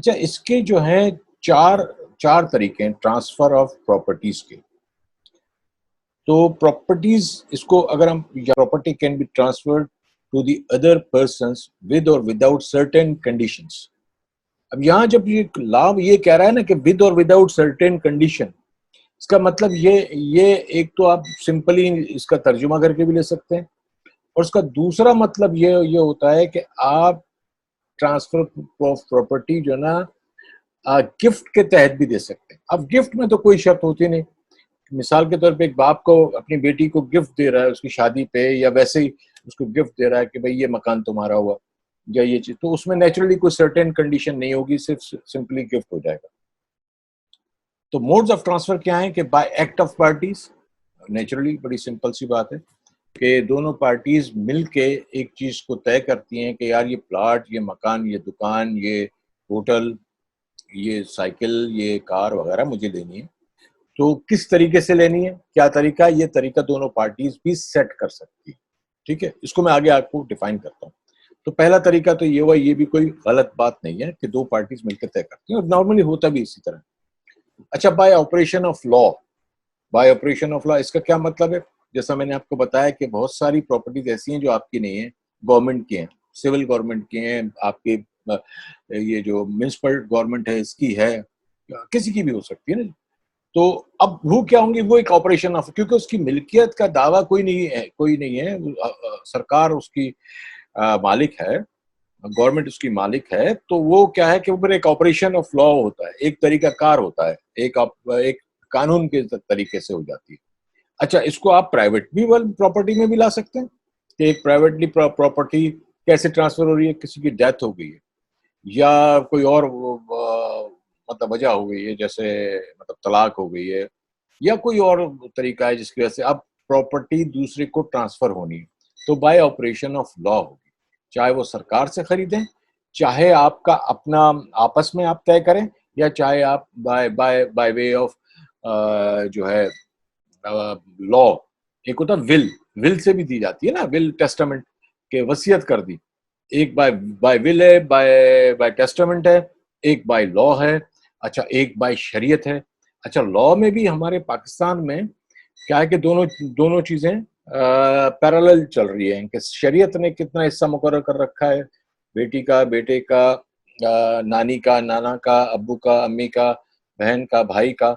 अच्छा, इसके जो हैं चार चार तरीके हैं ट्रांसफर ऑफ प्रॉपर्टीज के। तो प्रॉपर्टीज, इसको अगर हम, property can be transferred to the other persons with और विदाउट सर्टेन कंडीशंस। अब यहाँ जब ये लाभ ये कह रहा है ना कि विद और विदाउट सर्टेन कंडीशन, इसका मतलब ये एक तो आप सिंपली इसका तर्जुमा करके भी ले सकते हैं, और उसका दूसरा मतलब ये होता है कि आप ट्रांसफर ऑफ प्रॉपर्टी जो ना गिफ्ट के तहत भी दे सकते हैं। अब गिफ्ट में तो कोई शर्त होती नहीं। मिसाल के तौर पे एक बाप को अपनी बेटी को गिफ्ट दे रहा है उसकी शादी पे, या वैसे ही उसको गिफ्ट दे रहा है कि भाई ये मकान तुम्हारा हुआ या ये चीज, तो उसमें नेचुरली कोई सर्टेन कंडीशन नहीं होगी, सिर्फ सिंपली गिफ्ट हो जाएगा। तो मोड्स ऑफ ट्रांसफर क्या है कि bye act of parties, naturally बड़ी सिंपल सी बात है कि दोनों पार्टीज मिलके एक चीज को तय करती हैं कि यार ये प्लॉट, ये मकान, ये दुकान, ये होटल, ये साइकिल, ये कार वगैरह मुझे लेनी है। तो किस तरीके से लेनी है, क्या तरीका है, ये तरीका दोनों पार्टीज भी सेट कर सकती है। ठीक है, इसको मैं आगे आपको डिफाइन करता हूँ। तो पहला तरीका तो ये हुआ, ये भी कोई गलत बात नहीं है कि दो पार्टीज मिलकर तय करती हैं, और नॉर्मली होता भी इसी तरह। अच्छा, bye operation of law. Bye operation of law इसका क्या मतलब है? जैसा मैंने आपको बताया कि बहुत सारी प्रॉपर्टीज ऐसी हैं जो आपकी नहीं है, गवर्नमेंट की हैं, सिविल गवर्नमेंट की हैं, आपके ये जो म्युनिसिपल गवर्नमेंट है इसकी है, किसी की भी हो सकती है ना। तो अब वो क्या होंगे, वो एक ऑपरेशन ऑफ, क्योंकि उसकी मिल्कियत का दावा कोई नहीं है, सरकार उसकी मालिक है, गवर्नमेंट उसकी मालिक है। तो वो क्या है कि वो एक ऑपरेशन ऑफ लॉ होता है, एक तरीका कार होता है, एक कानून के तरीके से हो जाती है। अच्छा, इसको आप प्राइवेट भी प्रॉपर्टी में भी ला सकते हैं कि एक प्राइवेटली प्रॉपर्टी कैसे ट्रांसफर हो रही है, किसी की डेथ हो गई है या कोई और मतलब वजह हो गई है, जैसे मतलब तलाक हो गई है, या कोई और तरीका है जिसकी वजह से अब प्रॉपर्टी दूसरे को ट्रांसफर होनी है, तो बाय ऑपरेशन ऑफ लॉ होगी। चाहे वो सरकार से खरीदें, चाहे आपका अपना आपस में आप तय करें, या चाहे आप by by by way of जो है लॉ। एक होता विल, विल से भी दी जाती है ना, विल टेस्टामेंट के वसीयत कर दी। एक बाय बाय विल है, बाय बाय टेस्टामेंट है, एक बाय लॉ है। अच्छा, एक बाय शरीयत है। अच्छा, लॉ में भी हमारे पाकिस्तान में क्या है कि दोनों दोनों चीजें पैरेलल चल रही है कि शरीयत ने कितना हिस्सा मुकर्रर कर रखा है, बेटी का, बेटे का, नानी का, नाना का, अब्बू का, अम्मी का, बहन का, भाई का,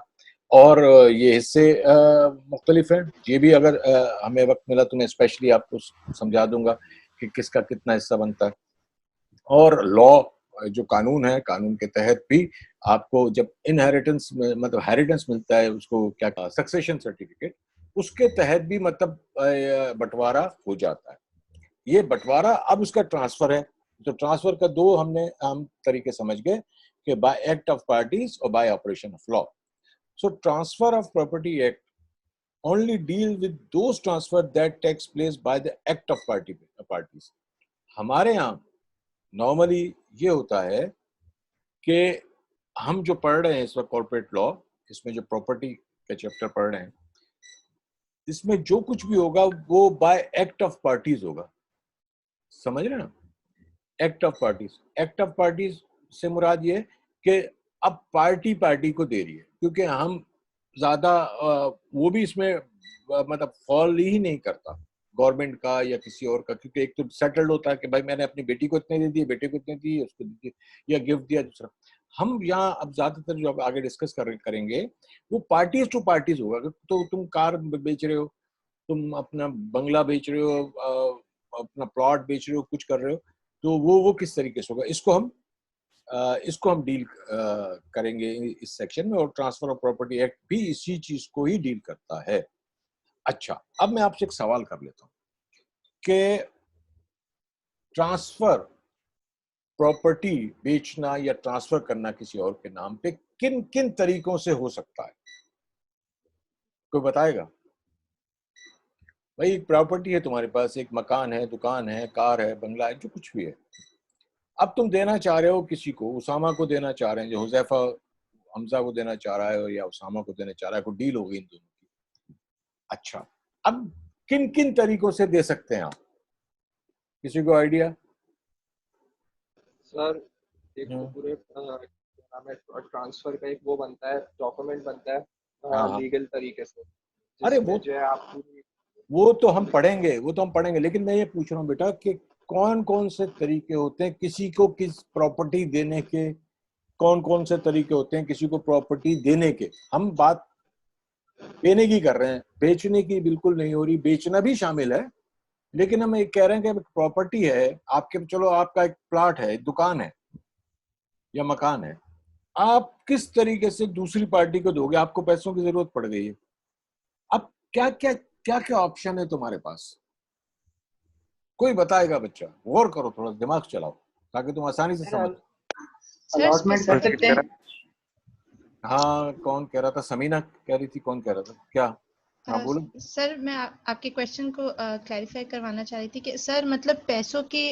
और ये हिस्से मुख्तलिफ हैं। ये भी अगर हमें वक्त मिला तो मैं स्पेशली आपको समझा दूंगा कि किसका कितना हिस्सा बनता है। और लॉ जो कानून है, कानून के तहत भी आपको जब इनहेरिटेंस मतलब हेरिटेंस मिलता है, उसको क्या कहा, सक्सेशन सर्टिफिकेट, उसके तहत भी मतलब बंटवारा हो जाता है। ये बंटवारा, अब उसका ट्रांसफर है। तो ट्रांसफर का दो हमने आम तरीके समझ गए कि बाय एक्ट ऑफ पार्टीज और bye operation of law. So transfer of property act only deal with those transfer that takes place by the act of parties। हमारे यहाँ नॉर्मली ये होता है कि हम जो पढ़ रहे हैं इस वक्त कॉर्पोरेट लॉ, इसमें जो प्रॉपर्टी के चैप्टर पढ़ रहे हैं, इसमें जो कुछ भी होगा वो बाय एक्ट ऑफ पार्टीज होगा। समझ रहे हैं ना? Act of parties, act of parties से मुराद ये कि अब पार्टी पार्टी को दे रही है, क्योंकि हम ज्यादा वो भी इसमें मतलब फॉल ही नहीं करता गवर्नमेंट का या किसी और का, क्योंकि एक तो सेटल्ड होता है कि भाई मैंने अपनी बेटी को इतने दे दिए, बेटे को इतने दिए, उसको दिए या गिफ्ट दिया दूसरा। हम यहाँ अब ज्यादातर जो आगे डिस्कस करेंगे वो पार्टीज टू पार्टीज होगा। तो तुम कार बेच रहे हो, तुम अपना बंगला बेच रहे हो, अपना प्लॉट बेच रहे हो, कुछ कर रहे हो, तो वो किस तरीके से होगा, इसको हम डील करेंगे इस सेक्शन में। और ट्रांसफर ऑफ प्रॉपर्टी एक्ट भी इसी चीज को ही डील करता है। अच्छा, अब मैं आपसे एक सवाल कर लेता हूं कि ट्रांसफर, प्रॉपर्टी बेचना या ट्रांसफर करना किसी और के नाम पे किन किन तरीकों से हो सकता है? कोई बताएगा? भाई प्रॉपर्टी है तुम्हारे पास, एक मकान है, दुकान है, कार है, बंगला है, जो कुछ भी है। अब तुम देना चाह रहे हो किसी को, उसामा को देना चाह रहे हैं, जो हुजैफा हमजा को देना चाह रहा है या उसामा को देना चाह रहा है, कोई डील हो गई इन दोनों की। अच्छा, अब किन किन तरीकों से दे सकते हैं आप? किसी को आइडिया? सर एक तो हम्म, पूरे नाम है, ट्रांसफर का एक वो बनता है, डॉक्यूमेंट बनता हाँ है हाँ। लीगल तरीके से, अरे जिसमें जो है आप पूरी। वो तो हम पढ़ेंगे, वो तो हम पढ़ेंगे, लेकिन मैं ये पूछ रहा हूँ बेटा कि कौन कौन से तरीके होते हैं किसी को किस प्रॉपर्टी देने के, कौन कौन से तरीके होते हैं किसी को प्रॉपर्टी देने के। हम बात देने की कर रहे हैं, बेचने की बिल्कुल नहीं हो रही, बेचना भी शामिल है, लेकिन हम एक कह रहे हैं कि प्रॉपर्टी है आपके, चलो आपका एक प्लाट है, दुकान है या मकान है, आप किस तरीके से दूसरी पार्टी को दोगे, आपको पैसों की जरूरत पड़ गई है, अब क्या क्या क्या क्या ऑप्शन है तुम्हारे पास, कोई बताएगा? बच्चा गौर करो, थोड़ा दिमाग चलाओ ताकि तुम आसानी से समझ। सर अलॉटमेंट कर सकते हैं। हाँ, कौन कह रहा था? समीना कह रही थी, कौन कह रहा था क्या? हाँ बोलो। सर मैं आपके क्वेश्चन को क्लैरिफाई करवाना चाह रही थी कि सर मतलब पैसों की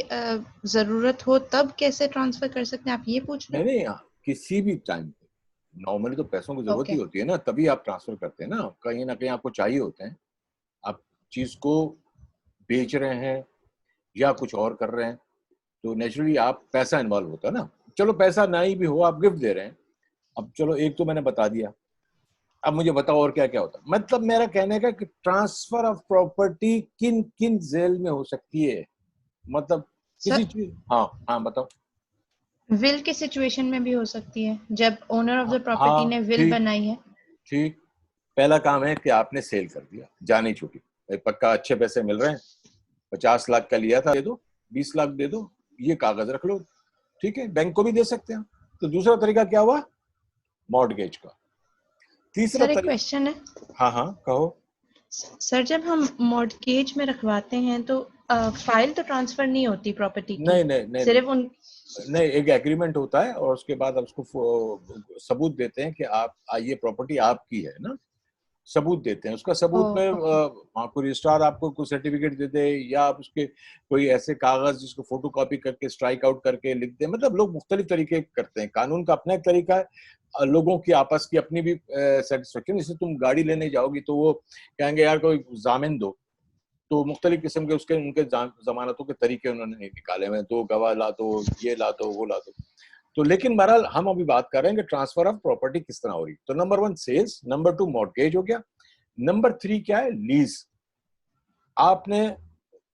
जरूरत हो तब कैसे ट्रांसफर कर सकते हैं, आप ये पूछ रहे नहीं नहीं, किसी भी टाइम पे नॉर्मली तो पैसों की हैं? जरूरत ही ओके। होती है ना, तभी आप ट्रांसफर करते हैं ना कहीं आपको चाहिए होते हैं, आप चीज को बेच रहे हैं या कुछ और कर रहे हैं, तो नेचुरली आप पैसा इन्वॉल्व होता है ना। चलो पैसा ना ही भी हो, आप गिफ्ट दे रहे हैं, अब चलो एक तो मैंने बता दिया, अब मुझे बताओ और क्या क्या होता है। मतलब मेरा कहने का कि ट्रांसफर ऑफ प्रॉपर्टी किन किन जेल में हो सकती है, मतलब किसी सर चीज। हाँ हाँ बताओ। विल की सिचुएशन में भी हो सकती है, जब ओनर ऑफ द प्रॉपर्टी ने हाँ विल ठीक बनाई है। ठीक। पहला काम है कि आपने सेल कर दिया, जानी छूटी, भाई पक्का अच्छे पैसे मिल रहे हैं, 50 लाख का लिया था, दे दो, 20 लाख दे दो, ये कागज रख लो, ठीक है, बैंक को भी दे सकते हैं। तो दूसरा तरीका क्या हुआ? मॉर्टगेज का। तीसरा सर एक तरीका। क्वेश्चन है। हाँ हाँ कहो। सर जब हम मॉर्टगेज में रखवाते हैं तो फाइल तो ट्रांसफर नहीं होती प्रॉपर्टी की, नहीं नहीं नहीं सिर्फ उन। नहीं, एक एग्रीमेंट होता है और उसके बाद आप उसको सबूत देते हैं कि आप ये प्रॉपर्टी आपकी है ना, सबूत देते हैं, उसका ओ सबूत में ओके। कोई रजिस्ट्रार आपको कोई सर्टिफिकेट दे दे, या आप उसके कोई ऐसे कागज जिसको फोटो कॉपी करके स्ट्राइक आउट करके लिख दे, मतलब लोग मुख्तलिफ तरीके करते हैं, कानून का अपना एक तरीका है, लोगों की आपस की अपनी भी सेटिस्फेक्शन। जैसे तुम गाड़ी लेने जाओगी तो वो कहेंगे यार कोई जामिन दो, तो मुख्तलिफ किस्म के उसके उनके जमानतों के तरीके उन्होंने निकाले हुए हैं, दो गवाह ला दो, ये ला दो, वो ला दो। तो लेकिन बहरहाल हम अभी बात कर रहे हैं कि ट्रांसफर ऑफ प्रॉपर्टी किस तरह हो रही। तो नंबर 1 सेल्स, नंबर 2 मॉर्टगेज हो गया, नंबर 3 क्या है? लीज। आपने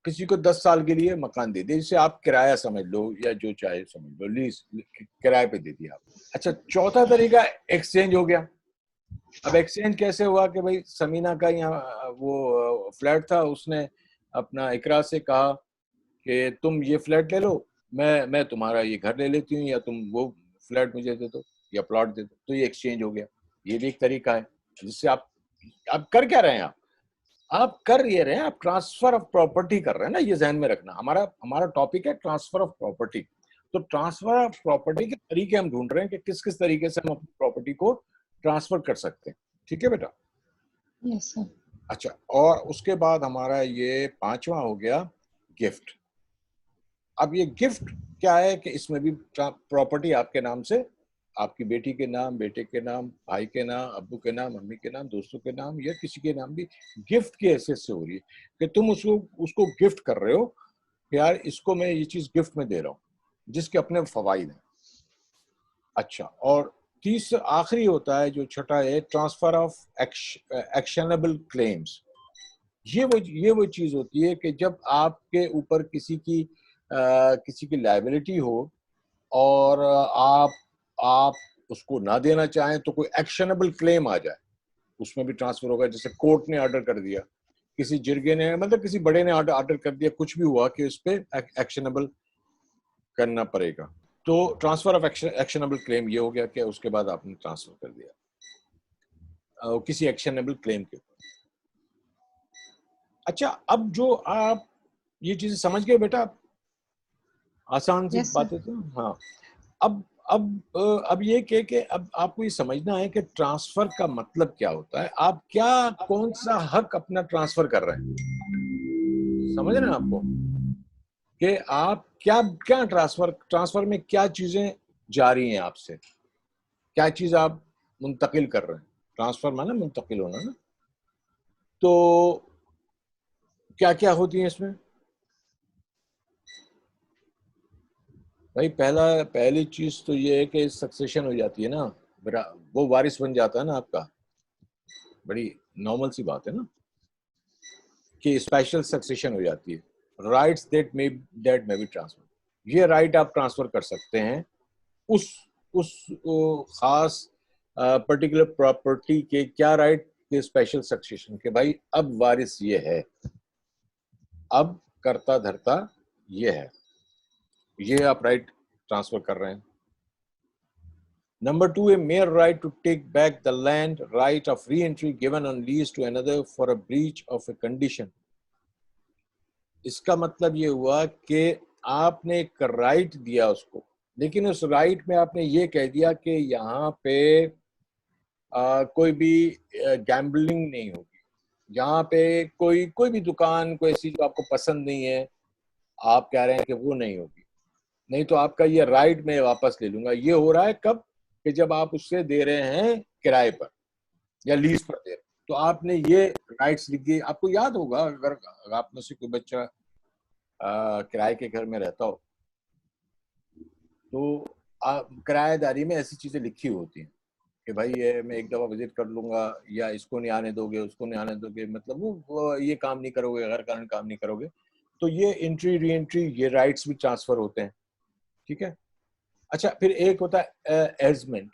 किसी को 10 साल के लिए मकान दे दिया, जिसे आप किराया समझ लो या जो चाहे समझ लो, लीज, किराए पे दे दिया आप। अच्छा, चौथा तरीका एक्सचेंज हो गया। अब एक्सचेंज कैसे हुआ कि भाई समीना का यहाँ वो फ्लैट था, उसने अपना इकरा से कहा कि तुम ये फ्लैट ले लो, मैं तुम्हारा ये घर ले लेती हूँ, या तुम वो फ्लैट मुझे दे दो या प्लॉट दे दो, तो ये एक्सचेंज हो गया। ये भी एक तरीका है जिससे आप कर क्या रहे हैं? आप कर ये रहे हैं, आप ट्रांसफर ऑफ प्रॉपर्टी कर रहे हैं ना, ये ध्यान में रखना। हमारा हमारा टॉपिक है ट्रांसफर ऑफ प्रॉपर्टी। तो ट्रांसफर ऑफ प्रॉपर्टी के तरीके हम ढूंढ रहे हैं कि किस किस तरीके से हम अपनी प्रॉपर्टी को ट्रांसफर कर सकते हैं। ठीक है बेटा? Yes sir. अच्छा, और उसके बाद हमारा ये पांचवा हो गया गिफ्ट। अब ये गिफ्ट क्या है कि इसमें भी प्रॉपर्टी आपके नाम से, आपकी बेटी के नाम, बेटे के नाम, भाई के नाम, अब्बू के नाम, मम्मी के नाम, दोस्तों के नाम, या किसी के नाम भी गिफ्ट की हैसियत से हो रही है कि तुम उसको उसको गिफ्ट कर रहे हो कि यार इसको मैं ये चीज गिफ्ट में दे रहा हूँ, जिसके अपने फवाइद हैं। अच्छा, और तीसरा आखिरी होता है जो छठा है, ट्रांसफर ऑफ एक्शनेबल क्लेम्स। ये वो चीज होती है कि जब आपके ऊपर किसी की लायबिलिटी हो और आप उसको ना देना चाहें, तो कोई एक्शनेबल क्लेम आ जाए, उसमें भी ट्रांसफर होगा। जैसे कोर्ट ने ऑर्डर कर दिया, किसी जिरगे ने, मतलब किसी बड़े ने ऑर्डर कर दिया, कुछ भी हुआ कि उस पर एक्शनेबल करना पड़ेगा, तो ट्रांसफर ऑफ एक्शनेबल क्लेम ये हो गया कि उसके बाद आपने ट्रांसफर कर दिया किसी एक्शनेबल क्लेम के ऊपर। अच्छा, अब जो आप ये चीजें समझ गए बेटा, आसान सी यस सर। बात है तो। हाँ, अब अब ये कि अब आपको ये समझना है कि ट्रांसफर का मतलब क्या होता है, आप क्या, कौन सा हक अपना ट्रांसफर कर रहे हैं, समझ रहे हैं आपको कि आप क्या क्या ट्रांसफर में क्या चीजें जा रही हैं आपसे, क्या चीज आप मुंतकिल कर रहे हैं। ट्रांसफर माना मुंतकिल होना ना, तो क्या क्या होती है इसमें? भाई पहली चीज तो ये है कि सक्सेशन हो जाती है ना, वो वारिस बन जाता है ना आपका, बड़ी नॉर्मल सी बात है ना कि स्पेशल सक्सेशन हो जाती है। Rights that may be transfer, ये राइट आप ट्रांसफर कर सकते हैं उस खास पर्टिकुलर प्रॉपर्टी के, क्या राइट के स्पेशल सक्सेशन के, भाई अब वारिस ये है, अब करता धरता ये है, ये आप राइट ट्रांसफर कर रहे हैं। Number two, a mere right to take back the land, right of re-entry given on lease to another for a breach of a condition. इसका मतलब ये हुआ कि आपने एक राइट दिया उसको, लेकिन उस राइट में आपने ये कह दिया कि यहाँ पे कोई भी गैम्बलिंग नहीं होगी, यहाँ पे कोई भी दुकान, कोई ऐसी जो आपको पसंद नहीं है, आप कह रहे हैं कि वो नहीं होगी, नहीं तो आपका ये राइट मैं वापस ले लूंगा। ये हो रहा है कब, कि जब आप उससे दे रहे हैं किराए पर या लीज पर दे रहे हैं, तो आपने ये राइट्स लिख दिए। आपको याद होगा, अगर आप में से कोई बच्चा किराए के घर में रहता हो तो किराएदारी में ऐसी चीजें लिखी होती हैं कि भाई ये मैं एक दफा विजिट कर लूंगा, या इसको नहीं आने दोगे, उसको नहीं आने दोगे, मतलब वो ये काम नहीं करोगे, गैर कानूनी काम नहीं करोगे, तो ये एंट्री री एंट्री, ये राइट्स भी ट्रांसफर होते हैं। ठीक है। अच्छा, फिर एक होता है एजमेंट,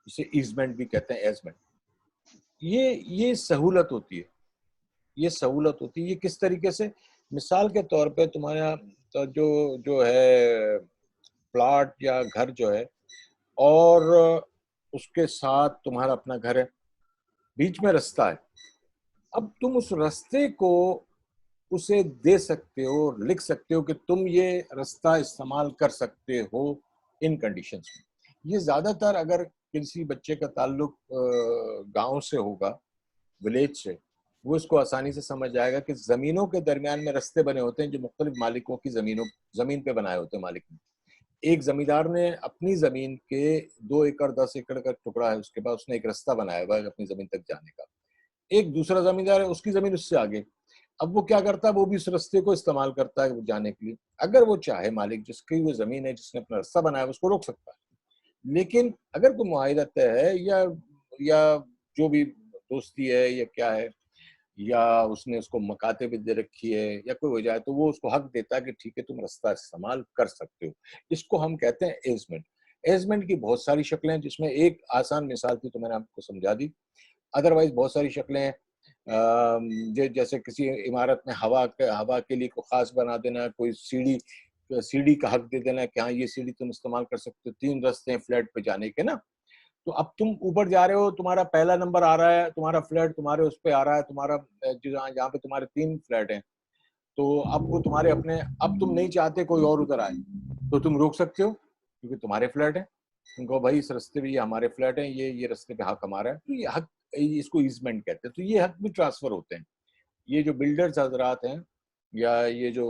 इसे ईजमेंट भी कहते हैं, एजमेंट। ये सहूलत होती है, ये सहूलत होती है। ये किस तरीके से, मिसाल के तौर पे तुम्हारा तो जो जो है प्लॉट या घर जो है, और उसके साथ तुम्हारा अपना घर है, बीच में रास्ता है, अब तुम उस रास्ते को उसे दे सकते हो, लिख सकते हो कि तुम ये रास्ता इस्तेमाल कर सकते हो इन कंडीशंस में। ये ज्यादातर अगर किसी बच्चे का ताल्लुक गांव से होगा, विलेज से, वो इसको आसानी से समझ जाएगा कि जमीनों के दरमियान में रास्ते बने होते हैं जो मुख्तलिफ मालिकों की जमीन पे बनाए होते हैं। मालिक ने, एक जमींदार ने अपनी जमीन के 2 एकड़ 10 एकड़ का टुकड़ा है, उसके बाद उसने एक रास्ता बनाया हुआ है अपनी जमीन तक जाने का। एक दूसरा जमींदार है, उसकी जमीन उससे आगे, अब वो क्या करता है, वो भी उस रास्ते को इस्तेमाल करता है जाने के लिए। अगर वो चाहे, मालिक जिसकी वो जमीन है, जिसने अपना रास्ता बनाया, उसको रोक सकता है। लेकिन अगर कोई मुआहिदा तय है, या जो भी दोस्ती है या क्या है, या उसने उसको मकाते भी दे रखी है या कोई वजह है, तो वो उसको हक देता है कि ठीक है तुम रास्ता इस्तेमाल कर सकते हो। इसको हम कहते हैं एजमेंट। एजमेंट की बहुत सारी शक्लें हैं, जिसमें एक आसान मिसाल थी तो मैंने आपको समझा दी, अदरवाइज बहुत सारी शक्लें हैं। जैसे किसी इमारत में हवा के लिए को खास बना देना, कोई सीढ़ी सीढ़ी का हक दे देना कि हाँ ये सीढ़ी तुम इस्तेमाल कर सकते हो, 3 रास्ते हैं फ्लैट पे जाने के ना, तो अब तुम ऊपर जा रहे हो, तुम्हारा पहला नंबर आ रहा है, तुम्हारा फ्लैट तुम्हारे उस पे आ रहा है, तुम्हारा जहाँ पे तुम्हारे 3 फ्लैट हैं, तो अब वो तुम्हारे अपने, अब तुम नहीं चाहते कोई और उधर आए, तो तुम रोक सकते हो क्योंकि तुम्हारे फ्लैट है। तुम कहो भाई इस रास्ते पे ये हमारे फ्लैट है, ये रास्ते पे हक हमारा है, तो ये हक, इसको ईजमेंट कहते हैं। तो ये हक भी ट्रांसफर होते हैं। ये जो बिल्डर्स हजरात हैं या ये जो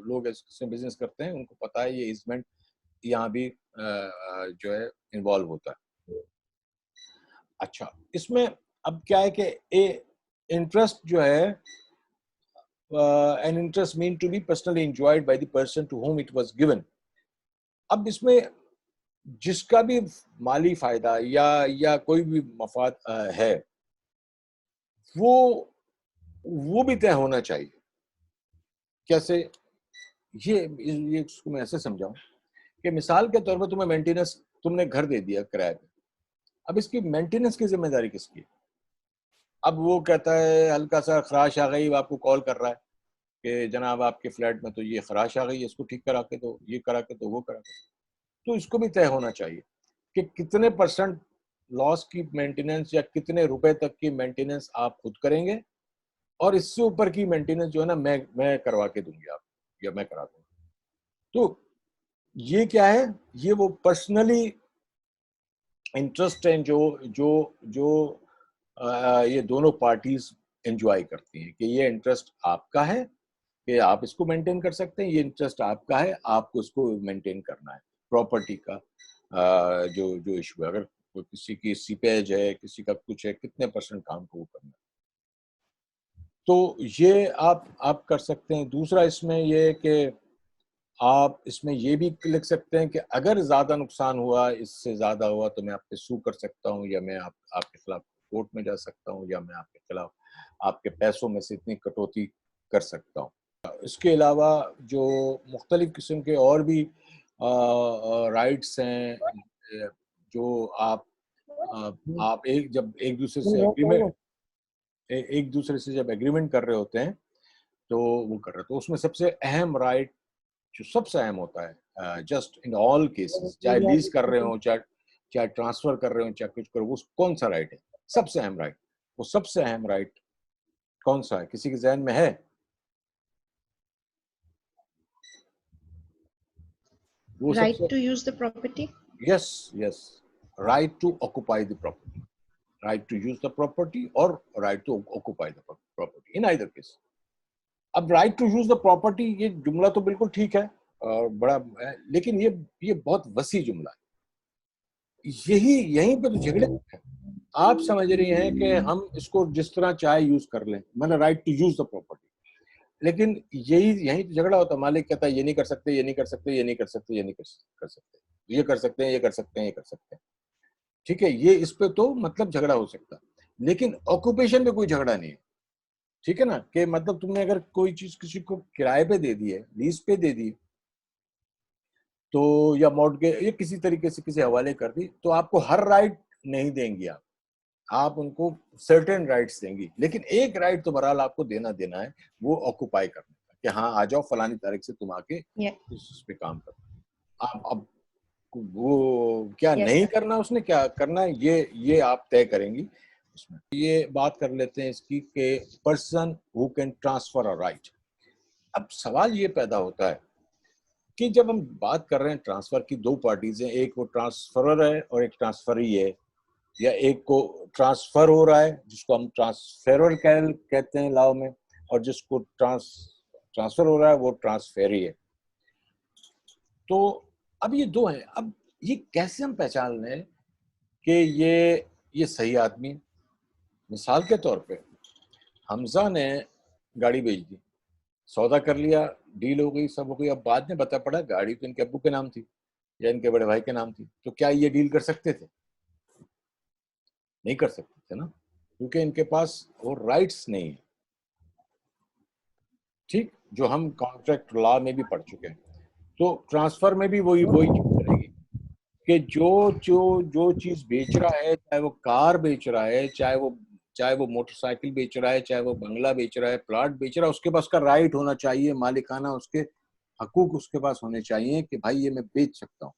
लोग इससे बिजनेस करते हैं, उनको पता है ये ईजमेंट यहाँ भी जो है इन्वॉल्व होता है। अच्छा, इसमें अब क्या है कि इंटरेस्ट जो है, an interest mean to be personally enjoyed by the person to whom it was given। अब इसमें जिसका भी माली फायदा या कोई भी मफाद है, वो भी तय होना चाहिए। कैसे, ये इसको मैं ऐसे समझाऊं कि मिसाल के तौर पर तुम्हें मेंटेनेंस, तुमने घर दे दिया किराए पे, अब इसकी मेंटेनेंस की जिम्मेदारी किसकी है? अब वो कहता है हल्का सा खराश आ गई, आपको कॉल कर रहा है कि जनाब आपके फ्लैट में तो ये खराश आ गई है, इसको ठीक करा के दो, ये करा के दो, वो करा के दो। तो इसको भी तय होना चाहिए कि कितने % लॉस की मेंटेनेंस या कितने रुपए तक की मेंटेनेंस आप खुद करेंगे, और इससे ऊपर की मेंटेनेंस जो है ना मैं करवा के दूंगी आप, या मैं करा दूंगा। तो ये क्या है, ये वो पर्सनली इंटरेस्ट हैं जो जो जो ये दोनों पार्टीज एंजॉय करती हैं कि ये इंटरेस्ट आपका है कि आप इसको मेंटेन कर सकते हैं, ये इंटरेस्ट आपका है, आपको इसको मेंटेन करना है। प्रॉपर्टी का जो जो इशू है, अगर किसी की सीपेज है, किसी का कुछ है, कितने % काम को वो करना है, तो ये आप कर सकते हैं। दूसरा इसमें ये है कि आप इसमें ये भी लिख सकते हैं कि अगर ज़्यादा नुकसान हुआ, इससे ज़्यादा हुआ, तो मैं आप पे सू कर सकता हूँ, या मैं आपके खिलाफ कोर्ट में जा सकता हूँ, या मैं आपके खिलाफ आपके पैसों में से इतनी कटौती कर सकता हूँ। इसके अलावा जो मुख्तलिफ किस्म के और भी राइट्स हैं, जो आप एक दूसरे से एक दूसरे से जब एग्रीमेंट कर रहे होते हैं, तो वो कर रहे, तो उसमें सबसे अहम राइट जो सबसे अहम होता है, जस्ट इन ऑल केसेस, चाहे लीज कर रहे हो, चाहे चाहे ट्रांसफर कर रहे हो, चाहे कुछ करो, वो कौन सा राइट है सबसे अहम राइट? वो सबसे अहम राइट कौन सा है, किसी के जहन में है? वो Right सबसे, to use the property. Yes yes, right to occupy the property, right to use the property और right to occupy the property in either case. अब right to use the property, ये जुमला तो बिल्कुल ठीक है और बड़ा है, लेकिन ये बहुत वसी जुमला है। यहीं पे तो झगड़े हैं। आप समझ रही हैं कि हम इसको जिस तरह चाहे यूज कर लें, मतलब right to use the property, लेकिन यहीं तो झगड़ा होता है। मालिक कहता है ये नहीं कर सकते, ये नहीं कर सकते, ये नहीं कर सकते, ये नहीं कर सकते, ये कर सकते हैं, ये कर सकते हैं, ये कर सकते हैं। ठीक है, ये इस पे तो मतलब झगड़ा हो सकता है, लेकिन ऑक्यूपेशन पे कोई झगड़ा नहीं है। ठीक है ना, कि मतलब तुमने अगर कोई चीज किसी को किराए पे दे दी है, लीज पे दे दी, तो या मॉर्टगेज या किसी तरीके से किसी हवाले कर दी, तो आपको हर राइट नहीं देंगी आप उनको सर्टेन राइट्स देंगी, लेकिन एक राइट तो बहरहाल आपको देना देना है, वो ऑक्युपाई करने का, कि हाँ आ जाओ फलानी तारीख से तुम आके इस पे काम करो। आप अब वो क्या नहीं करना, उसने क्या करना है, ये आप तय करेंगी उसमें। ये बात कर लेते हैं इसकी कि person who can transfer a right. अब सवाल ये पैदा होता है कि जब हम बात कर रहे हैं ट्रांसफर की, दो पार्टीज हैं, एक वो ट्रांसफरर है और एक ट्रांसफरी है, या एक को ट्रांसफर हो रहा है जिसको हम ट्रांसफेरर कहते हैं लॉ में, और जिसको ट्रांसफर हो रहा है वो ट्रांसफेरी है। तो अब ये दो हैं, अब ये कैसे हम पहचान लें कि ये सही आदमी है? मिसाल के तौर पे हमजा ने गाड़ी बेच दी, सौदा कर लिया, डील हो गई, सब हो गई, अब बाद में पता पड़ा गाड़ी तो इनके अब्बू के नाम थी या इनके बड़े भाई के नाम थी, तो क्या ये डील कर सकते थे? नहीं कर सकते थे ना, क्योंकि इनके पास वो राइट्स नहीं है। ठीक, जो हम कॉन्ट्रैक्ट लॉ में भी पढ़ चुके हैं। तो ट्रांसफर में भी वही वही चीज रहेगी कि जो जो जो चीज बेच रहा है, चाहे वो कार बेच रहा है, चाहे वो मोटरसाइकिल बेच रहा है, चाहे वो बंगला बेच रहा है, प्लॉट बेच रहा है, उसके पास उसका राइट होना चाहिए, मालिकाना उसके हकूक उसके पास होने चाहिए कि भाई ये मैं बेच सकता हूँ।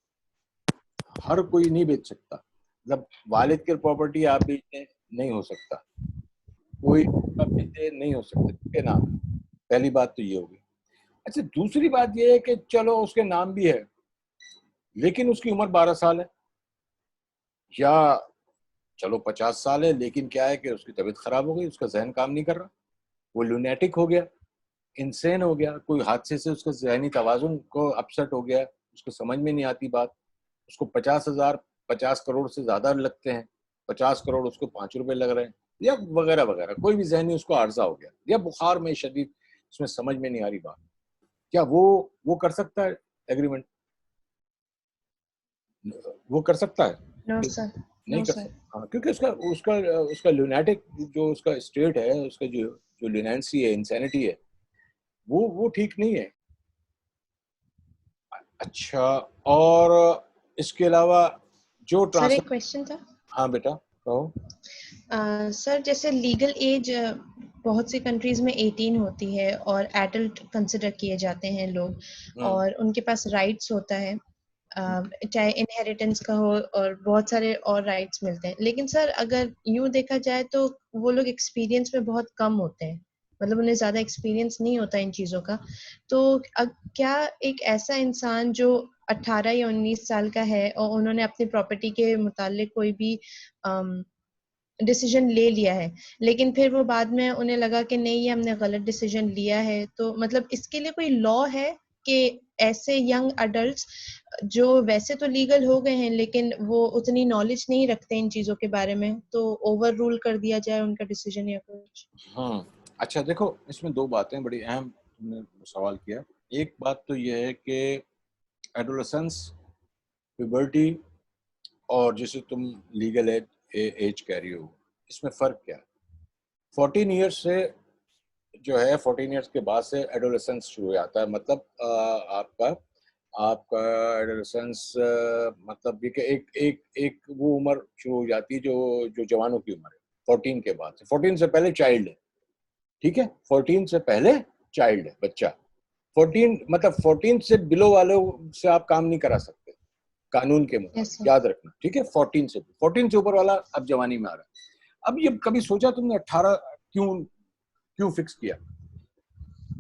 हर कोई नहीं बेच सकता। जब वालिद की प्रॉपर्टी आप बेचते, नहीं हो सकता, कोई बेचे नहीं हो सकता के नाम। पहली बात तो ये होगी। अच्छा, दूसरी बात ये है कि चलो उसके नाम भी है, लेकिन उसकी उम्र 12 साल है, या चलो 50 साल है, लेकिन क्या है कि उसकी तबीयत खराब हो गई, उसका जहन काम नहीं कर रहा, वो लूनेटिक हो गया, इंसेन हो गया, कोई हादसे से उसका जहनी तवाजुन को अपसेट हो गया, उसको समझ में नहीं आती बात, उसको 50,000 50 करोड़ से ज्यादा लगते हैं, 50 करोड़ उसको 5 रुपए लग रहे हैं, या वगैरह वगैरह, कोई भी जहनी उसको आर्जा हो गया, या बुखार में शदीद, उसमें समझ में नहीं आ रही बात, क्या वो कर सकता है एग्रीमेंट? वो कर सकता है? No, sir. नहीं No, कर sir. सकता, हाँ, क्योंकि उसका उसका उसका ल्यूनेटिक जो उसका स्टेट है, उसका जो जो ल्यूनेंसी है, इंसैनिटी है, वो ठीक नहीं है। अच्छा, और इसके अलावा जो सर एक ट्रांसफर, क्वेश्चन था। हाँ बेटा कहो। सर जैसे लीगल एज बहुत सी कंट्रीज में 18 होती है और एडल्ट कंसिडर किए जाते हैं लोग, और उनके पास राइट्स होता है, चाहे इनहेरिटेंस का हो, और बहुत सारे और राइट्स मिलते हैं। लेकिन सर अगर यूं देखा जाए तो वो लोग एक्सपीरियंस में बहुत कम होते हैं, मतलब उन्हें ज्यादा एक्सपीरियंस नहीं होता इन चीजों का। तो क्या एक ऐसा इंसान जो 18 या 19 साल का है और उन्होंने अपनी प्रॉपर्टी के मुतालिक कोई भी डिसीजन ले लिया है, लेकिन फिर वो बाद में उन्हें लगा कि नहीं ये हमने गलत डिसीजन लिया है, तो मतलब इसके लिए कोई लॉ है कि ऐसे यंग अडल्ट्स जो वैसे तो लीगल हो गए हैं लेकिन वो उतनी नॉलेज नहीं रखते इन चीजों के बारे में, तो ओवर रूल कर दिया जाए उनका डिसीजन या कुछ? अच्छा देखो, इसमें दो बातें बड़ी अहम तुमने सवाल किया। एक बात तो ये है कि एडोलेसेंस, प्यूबर्टी और जिसे तुम लीगल एज कह रही हो, इसमें फ़र्क क्या है? 14 ईयर्स से जो है 14 ईयर्स के बाद से एडोलेसेंस शुरू हो जाता है। मतलब आपका आपका एडोलेसेंस मतलब ये कि एक वो उम्र शुरू हो जाती है जो जो जवानों की उम्र है। 14 के बाद से, 14 से पहले चाइल्ड है, ठीक है? 14 से पहले चाइल्ड है, बच्चा। 14 मतलब 14 से बिलो वालों से आप काम नहीं करा सकते कानून के यस मुताबिक, सर। याद रखना, ठीक है? 14 से ऊपर वाला अब जवानी में आ रहा है। अब ये कभी सोचा तुमने 18 क्यों क्यों फिक्स किया?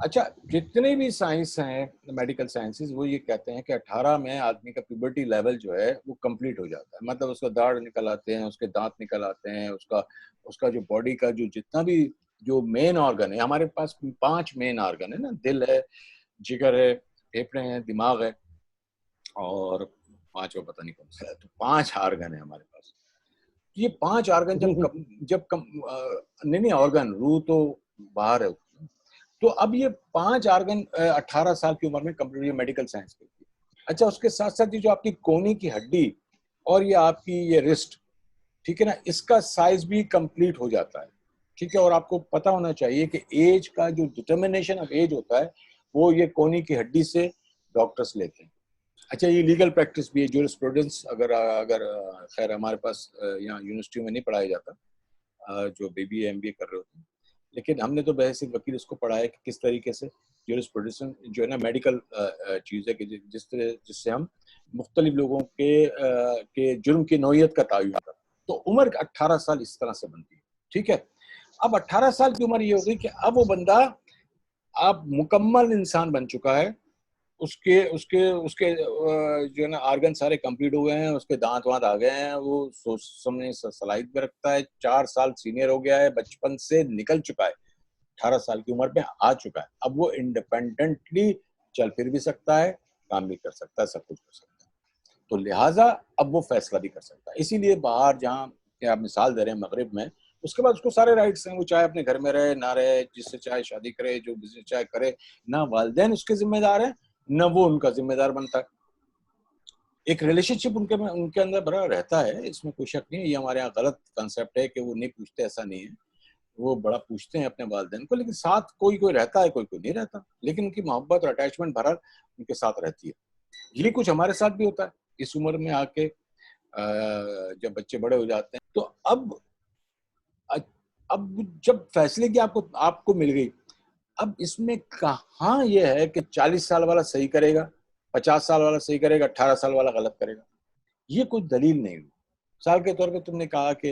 अच्छा, जितने भी साइंस हैं, मेडिकल साइंसेस, वो ये कहते हैं कि 18 में आदमी का प्यूबर्टी लेवल जो है वो कंप्लीट हो जाता है। मतलब उसका दाढ़ निकल आते हैं, उसके दांत निकल आते हैं, उसका उसका जो बॉडी का जो जितना भी जो मेन ऑर्गन है, हमारे पास 5 मेन ऑर्गन है ना, दिल है, जिगर है, फेफड़े हैं, दिमाग है, और पांचवा पता नहीं कौन सा है। तो 5 ऑर्गन है हमारे पास। ये 5 ऑर्गन नहीं नहीं, ऑर्गन, रूह तो बाहर है। तो अब ये 5 ऑर्गन 18 साल की उम्र में कंप्लीट, मेडिकल साइंस करती है। अच्छा, उसके साथ साथ ये जो आपकी कोहनी की हड्डी और ये आपकी ये रिस्ट, ठीक है ना, इसका साइज भी कंप्लीट हो जाता है, ठीक है? और आपको पता होना चाहिए कि एज का जो डिटर्मिनेशन ऑफ एज होता है वो ये कोहनी की हड्डी से डॉक्टर्स लेते हैं। अच्छा, ये लीगल प्रैक्टिस भी है, जूरिस्प्रूडेंस, अगर अगर खैर हमारे पास यहाँ यूनिवर्सिटी में नहीं पढ़ाया जाता, जो बीबीए एमबीए कर रहे होते हैं, लेकिन हमने तो बहस वकील इसको पढ़ा है कि किस तरीके से जूरिस्प्रूडेंस जो है ना मेडिकल चीज़ है कि जिस तरह जिससे हम मुख्तलिफ लोगों के जुर्म की नौयत का तयन करते हैं। तो उम्र 18 साल इस तरह से बनती है, ठीक है? अब 18 साल की उम्र ये हो गई कि अब वो बंदा अब मुकम्मल इंसान बन चुका है। उसके उसके उसके जो है ना ऑर्गन सारे कंप्लीट हो गए हैं, उसके दांत वांत आ गए हैं, वो सोच समझने सलाहियत में रखता है, 4 साल सीनियर हो गया है, बचपन से निकल चुका है, 18 साल की उम्र में आ चुका है। अब वो इंडिपेंडेंटली चल फिर भी सकता है, काम भी कर सकता है, सब कुछ कर सकता है। तो लिहाजा अब वो फैसला भी कर सकता है। इसीलिए बाहर जहाँ कि आप मिसाल दे रहे हैं मगरिब में, उसके बाद उसको सारे राइट्स हैं, वो चाहे अपने घर में रहे ना रहे, जिससे चाहे शादी करे, जो बिजनेस चाहे करे, ना वालिदैन उसके जिम्मेदार हैं, न वो उनका जिम्मेदार बनता है। एक रिलेशनशिप उनके अंदर बड़ा रहता है, इसमें कोई शक नहीं है। ये हमारे यहाँ गलत कंसेप्ट है कि वो नहीं पूछते, ऐसा नहीं है, वो बड़ा पूछते हैं अपने वालिदैन को, लेकिन साथ कोई कोई रहता है, कोई कोई नहीं रहता, लेकिन उनकी मोहब्बत और अटैचमेंट भरा उनके साथ रहती है। यही कुछ हमारे साथ भी होता है इस उम्र में आके, जब बच्चे बड़े हो जाते हैं। तो अब जब फैसले की आपको आपको मिल गई, अब इसमें कहाँ ये है कि 40 साल वाला सही करेगा, 50 साल वाला सही करेगा, 18 साल वाला गलत करेगा? ये कोई दलील नहीं हुई। साल के तौर पे तुमने कहा कि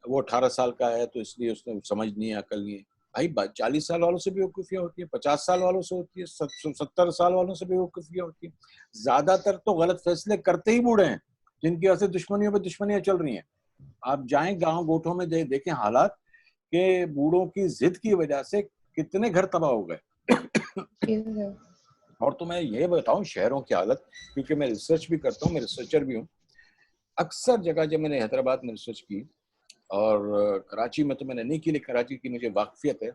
वो 18 साल का है तो इसलिए उसने समझ नहीं है, अकल नहीं है। भाई 40 साल वालों से भी बेवकूफियां होती है, 50 साल वालों से होती है, 70 साल वालों से भी बेवकूफियां होती है। ज्यादातर तो गलत फैसले करते ही बूढ़े हैं, जिनकी वजह से दुश्मनियों पर दुश्मनियां चल रही हैं। आप जाएं गांव गोठों में, देखें हालात के बूढ़ों की जिद की वजह से कितने घर तबाह हो गए। और तो मैं ये बताऊं शहरों की हालत, क्योंकि मैं रिसर्च भी करता हूँ, मैं रिसर्चर भी हूँ। अक्सर जगह जब मैंने हैदराबाद में रिसर्च की, और कराची में तो मैंने नहीं की, लेकिन कराची की मुझे वाकफियत है।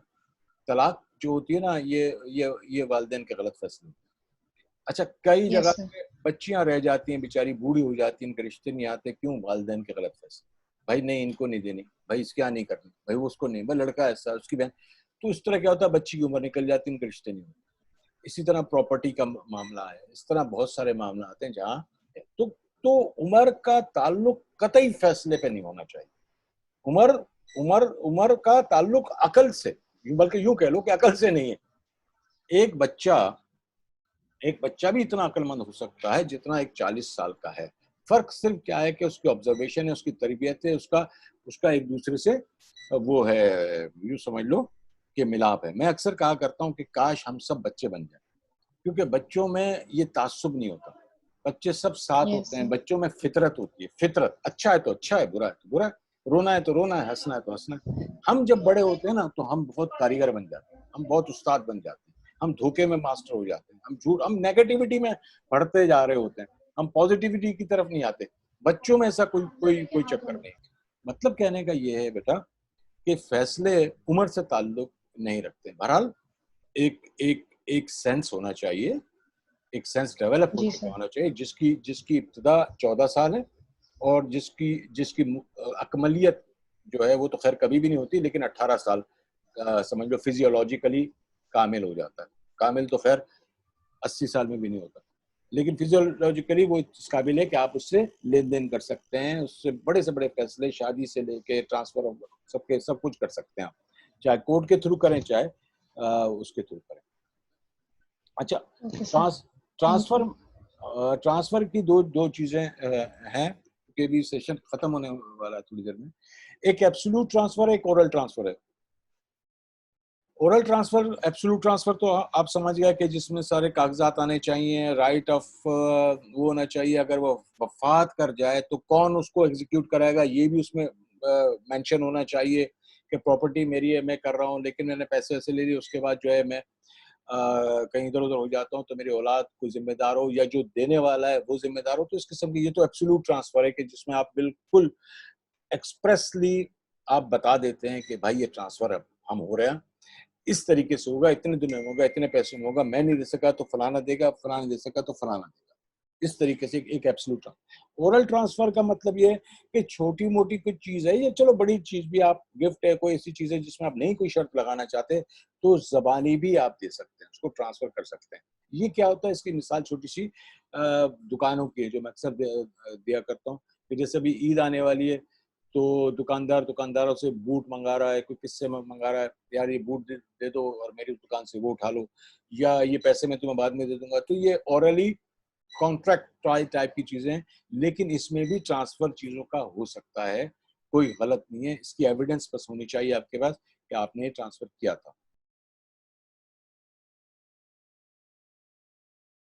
तलाक जो होती है ना, ये वालिदैन के गलत फैसले। अच्छा, कई जगह यस सर। पे बच्चियां रह जाती हैं, बेचारी बूढ़ी हो जाती हैं, इनके रिश्ते नहीं आते, क्यों? वालिदैन के गलत फैसले। भाई नहीं, इनको नहीं देनी, भाई इसके यहाँ नहीं करनी, भाई वो उसको नहीं, भाई लड़का ऐसा, उसकी बहन। तो इस तरह क्या होता है, बच्ची की उम्र निकल जाती है, उनके रिश्ते नहीं होते। इसी तरह प्रॉपर्टी का मामला है, इस तरह बहुत सारे मामला आते हैं जहाँ तो उम्र का ताल्लुक कतई फैसले पे नहीं होना चाहिए। उम्र उम्र उम्र का ताल्लुक अकल से, बल्कि यूं कह लो कि अकल से नहीं है। एक बच्चा एक बच्चा भी इतना अक्लमंद हो सकता है जितना एक 40 साल का है। फर्क सिर्फ क्या है कि उसकी ऑब्जर्वेशन है, उसकी तरबियत है, उसका उसका एक दूसरे से वो है, यूं समझ लो कि मिलाप है। मैं अक्सर कहा करता हूँ कि काश हम सब बच्चे बन जाए, क्योंकि बच्चों में ये तासुब नहीं होता, बच्चे सब साथ यस होते हैं, सर। बच्चों में फितरत होती है। फितरत, अच्छा है तो अच्छा है, बुरा है तो बुरा है, रोना है तो रोना है, हंसना है तो हंसना है। हम जब बड़े होते हैं ना तो हम बहुत कारीगर बन जाते हैं, हम बहुत उस्ताद बन जाते हैं, हम धोखे में मास्टर हो जाते हैं, हम नेगेटिविटी में बढ़ते जा रहे होते हैं, हम पॉजिटिविटी की तरफ नहीं आते। बच्चों में ऐसा कोई कोई कोई चक्कर नहीं। मतलब कहने का ये है बेटा कि फैसले उम्र से ताल्लुक नहीं रखते। बहरहाल एक एक एक सेंस होना चाहिए, एक सेंस डेवलप हो जी चुका सर। होना चाहिए, जिसकी जिसकी इब्तिदा 14 साल है, और जिसकी जिसकी अकमलियत जो है वो तो खैर कभी भी नहीं होती, लेकिन 18 साल समझ लो फिजियोलॉजिकली कामिल हो जाता है। कामिल तो खैर 80 साल में भी नहीं होता, लेकिन फिजियोलॉजिकली वो इस काबिल है कि आप उससे लेन देन कर सकते हैं, उससे बड़े से बड़े फैसले, शादी से लेके ट्रांसफर सबके सब कुछ कर सकते हैं आप, चाहे कोर्ट के थ्रू करें, चाहे उसके थ्रू करें। अच्छा, okay sir, trans thank transfer you. Transfer की दो दो चीजें हैं, कि भी सेशन खत्म होने वाला है थोड़ी देर में। एक एब्सोल्यूट ट्रांसफर है, एक ओरल ट्रांसफर है। ओरल ट्रांसफर, एब्सोल्यूट ट्रांसफर तो आप समझ गए कि जिसमें सारे कागजात आने चाहिए, राइट ऑफ वो होना चाहिए, अगर वो वफात कर जाए तो कौन उसको एग्जीक्यूट कराएगा ये भी उसमें मेंशन होना चाहिए, कि प्रॉपर्टी मेरी है, मैं कर रहा हूँ, लेकिन मैंने पैसे वैसे ले लिए, उसके बाद जो है मैं कहीं इधर उधर हो जाता हूँ, तो मेरी औलाद कोई जिम्मेदार हो या जो देने वाला है वो जिम्मेदार हो। तो इस किस्म की, ये तो एब्सोल्यूट ट्रांसफर है कि जिसमें आप बिल्कुल एक्सप्रेसली आप बता देते हैं कि भाई ये ट्रांसफर अब हम हो रहे हैं, इस तरीके से होगा, इतने दिनों में होगा, इतने पैसों में होगा, मैं नहीं दे सका तो फलाना देगा, फलाना दे सका तो फलाना देगा। इस तरीके से एक एब्सोल्यूट ट्रांसफर। ओरल ट्रांसफर का मतलब ये है कि छोटी मोटी कुछ चीज है, ये चलो बड़ी चीज भी, आप गिफ्ट है, कोई ऐसी चीज है जिसमें आप नहीं कोई शर्त लगाना चाहते, तो जबानी भी आप दे सकते हैं, उसको ट्रांसफर कर सकते हैं। ये क्या होता है, इसकी मिसाल छोटी सी दुकानों की है, जो मैं अक्सर दिया करता हूँ, कि जैसे अभी ईद आने वाली है, तो दुकानदारों से बूट मंगा रहा है, कोई किससे मंगा रहा है, यार ये बूट दे दो और मेरी दुकान से वो उठा लो, या ये पैसे मैं तुम्हें बाद में दे दूंगा। तो ये ओरली कॉन्ट्रैक्ट टाइप की चीजें हैं, लेकिन इसमें भी ट्रांसफर चीजों का हो सकता है, कोई गलत नहीं है, इसकी एविडेंस बस होनी चाहिए आपके पास कि आपने ट्रांसफर किया था।